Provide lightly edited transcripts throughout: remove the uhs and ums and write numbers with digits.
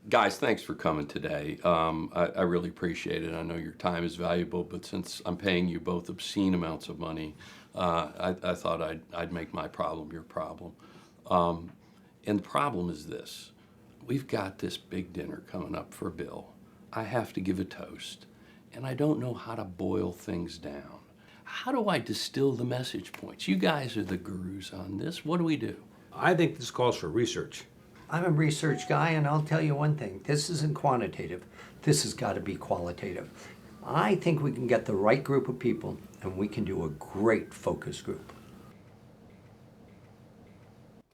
Guys, thanks for coming today. I really appreciate it. I know your time is valuable, but since I'm paying you both obscene amounts of money, I thought I'd make my problem your problem. Um, and the problem is this. We've got this big dinner coming up for Bill. I have to give a toast, and I don't know how to boil things down. How do I distill the message points? You guys are the gurus on this. What do we do? I think this calls for research. I'm a research guy, and I'll tell you one thing. This isn't quantitative. This has got to be qualitative. I think we can get the right group of people, and we can do a great focus group.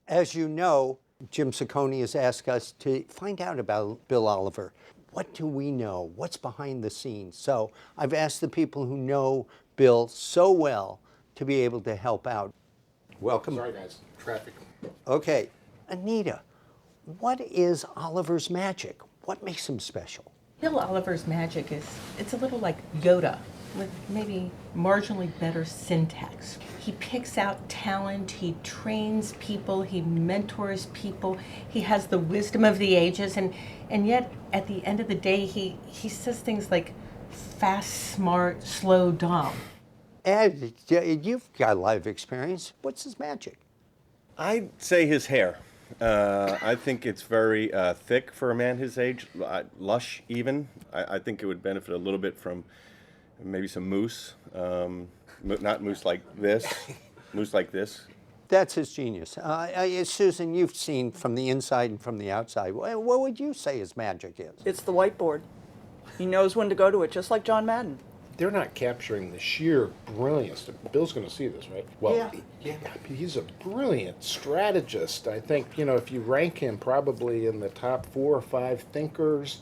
As you know, Jim Ciccone has asked us to find out about Bill Oliver. What do we know? What's behind the scenes? So I've asked the people who know Bill so well to be able to help out. Welcome. Sorry, guys. Traffic. Okay, Anita, what is Oliver's magic? What makes him special? Bill Oliver's magic is, it's a little like Yoda, with maybe marginally better syntax. He picks out talent, he trains people, he mentors people, he has the wisdom of the ages, and yet at the end of the day, he says things like fast, smart, slow, dumb. Ed, you've got a lot of experience. What's his magic? I'd say his hair. I think it's very thick for a man his age, lush even. I think it would benefit a little bit from maybe some mousse. Not mousse like this, mousse like this. That's his genius. Susan, you've seen from the inside and from the outside. What would you say his magic is? It's the whiteboard. He knows when to go to it, just like John Madden. They're not capturing the sheer brilliance. Bill's going to see this, right? Well, yeah. He's a brilliant strategist. I think, if you rank him probably in the top 4 or 5 thinkers,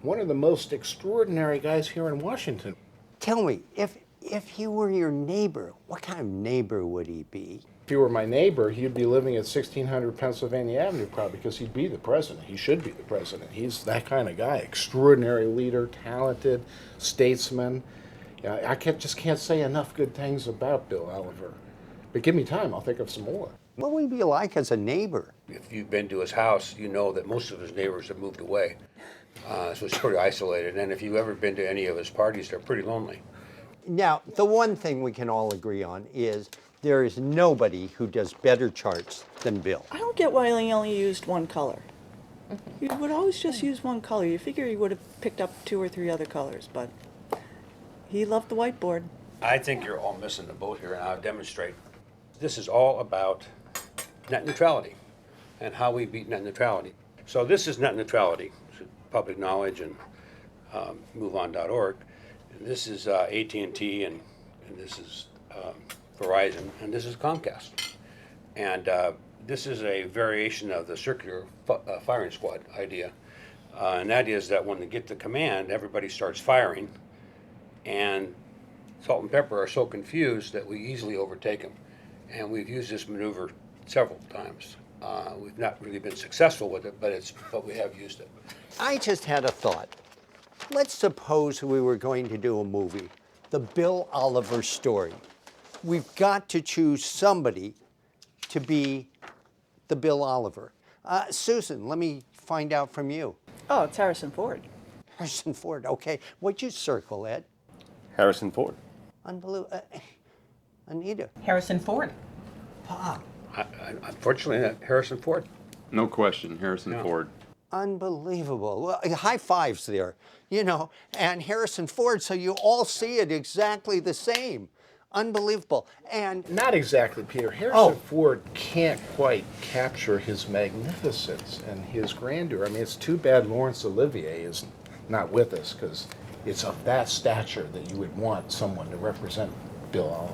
one of the most extraordinary guys here in Washington. Tell me, if he were your neighbor, what kind of neighbor would he be? If he were my neighbor, he'd be living at 1600 Pennsylvania Avenue probably because he'd be the president. He should be the president. He's that kind of guy. Extraordinary leader, talented, statesman. I just can't say enough good things about Bill Oliver. But give me time, I'll think of some more. What would he be like as a neighbor? If you've been to his house, you know that most of his neighbors have moved away. So it's pretty isolated. And if you've ever been to any of his parties, they're pretty lonely. Now, the one thing we can all agree on is there is nobody who does better charts than Bill. I don't get why he only used one color. He would always just use one color. You figure he would have picked up 2 or 3 other colors, but he loved the whiteboard. I think you're all missing the boat here, and I'll demonstrate. This is all about net neutrality and how we beat net neutrality. So this is net neutrality, public knowledge, and MoveOn.org. And this is AT&T, and this is Verizon, and this is Comcast. And this is a variation of the circular firing squad idea. And that is that when they get the command, everybody starts firing, and Salt and Pepper are so confused that we easily overtake them. And we've used this maneuver several times. We've not really been successful with it, but we have used it. I just had a thought. Let's suppose we were going to do a movie, the Bill Oliver story. We've got to choose somebody to be the Bill Oliver. Susan, let me find out from you. Oh, it's Harrison Ford. Harrison Ford, okay. What'd you circle, Ed? Harrison Ford. Unbelievable. Anita. Harrison Ford. Bob. Unfortunately, Harrison Ford. No question, Harrison Ford. Unbelievable. Well, high fives there, and Harrison Ford, so you all see it exactly the same. Unbelievable. And Not exactly, Peter. Harrison Ford can't quite capture his magnificence and his grandeur. I mean, it's too bad Laurence Olivier is not with us, because it's of that stature that you would want someone to represent Bill Oliver.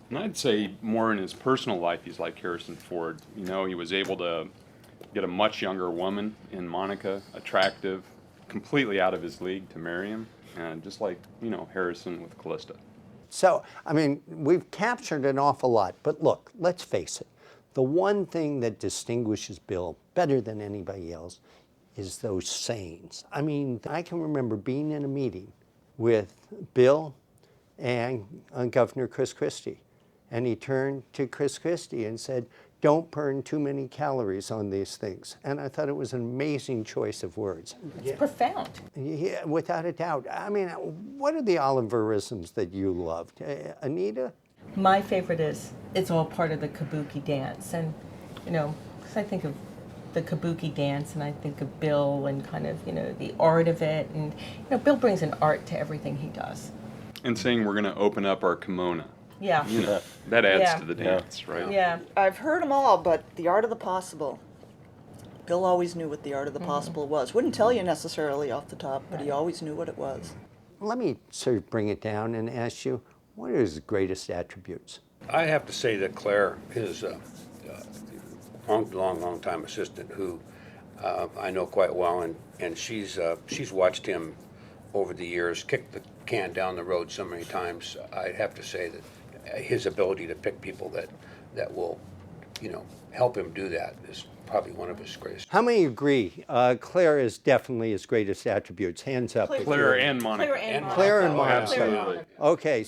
And I'd say more in his personal life, he's like Harrison Ford. He was able to get a much younger woman in Monica, attractive, completely out of his league to marry him, and just like, Harrison with Callista. so, we've captured an awful lot, but look, let's face it. The one thing that distinguishes Bill better than anybody else is those sayings. I can remember being in a meeting with Bill and Governor Chris Christie, and he turned to Chris Christie and said, don't burn too many calories on these things. And I thought it was an amazing choice of words. It's profound. Yeah, without a doubt. I mean, what are the Oliverisms that you loved? Anita? My favorite is it's all part of the kabuki dance. And, you know, 'cause I think of the kabuki dance and I think of Bill and kind of, you know, the art of it. And, you know, Bill brings an art to everything he does. And saying we're going to open up our kimono. Yeah. You know, that adds Yeah. to the dance, right? Yeah. I've heard them all, but the art of the possible. Bill always knew what the art of the possible was. Wouldn't tell you necessarily off the top, but he always knew what it was. Let me sort of bring it down and ask you, what are his greatest attributes? I have to say that Claire is a long time assistant who I know quite well, and she's watched him over the years kick the can down the road so many times. I'd have to say that his ability to pick people that will, you know, help him do that is probably one of his greatest. How many agree? Claire is definitely his greatest attributes. Hands up. if Claire you're- and Monica. Claire and Claire and Monica. Monica. Claire and Absolutely. Monica. Okay,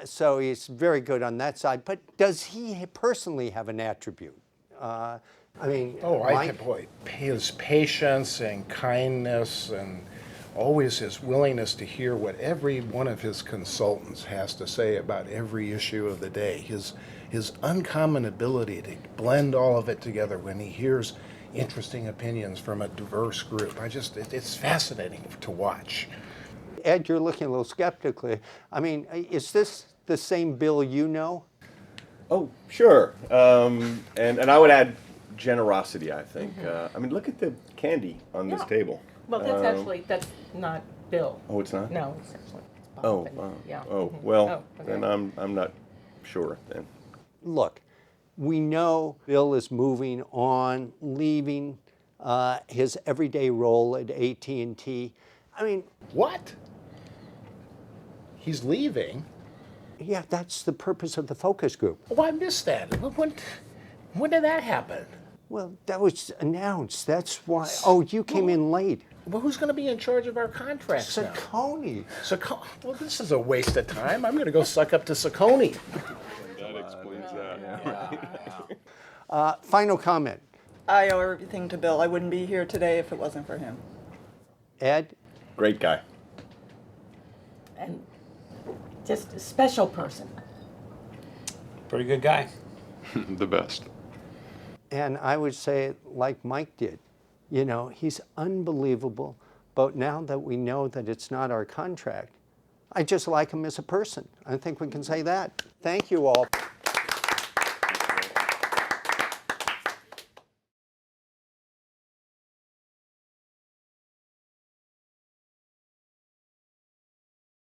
so he's very good on that side. But does he personally have an attribute? I mean, Oh, Mike? his patience and kindness and always his willingness to hear what every one of his consultants has to say about every issue of the day. His uncommon ability to blend all of it together when he hears interesting opinions from a diverse group. It's fascinating to watch. Ed, you're looking a little skeptically. I mean, is this the same Bill you know? Oh, sure. And I would add generosity, I think. I mean, look at the candy on this Yeah. table. Well, that's not Bill. Oh, it's not? No, it's actually Bob. Oh, and- wow. Yeah. Oh, Mhm. well, Oh, okay. then I'm not sure then. Look, we know Bill is moving on, leaving his everyday role at AT&T. I mean, What? He's leaving? yeah, that's the purpose of the focus group. Oh, I missed that. When did that happen? Well, that was announced. That's why. Oh, you came in late. Well, who's going to be in charge of our contracts now? Saccone. Well, this is a waste of time. I'm going to go suck up to Saccone. That explains that. Final comment. I owe everything to Bill. I wouldn't be here today if it wasn't for him. Ed? Great guy. And just a special person. Pretty good guy. The best. And I would say it like Mike did. You know, he's unbelievable. But now that we know that it's not our contract, I just like him as a person. I think we can say that. Thank you all.